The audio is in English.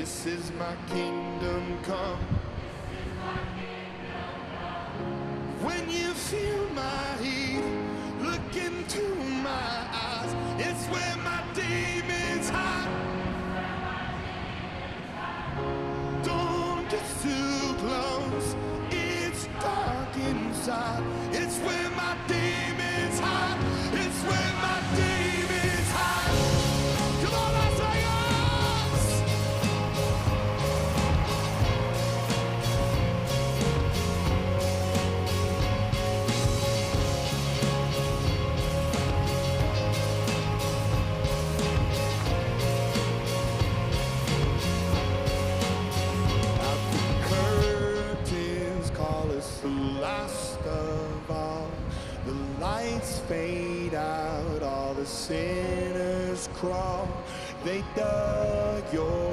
This is my kingdom come. When you feel my heat, look into my eyes. It's where my demons hide. Don't get too close, it's dark inside. It's where my demons hide. It's where my demons hide. Come on, I say yes! The last of all, the lights fade out, all the sinners crawl, they dug your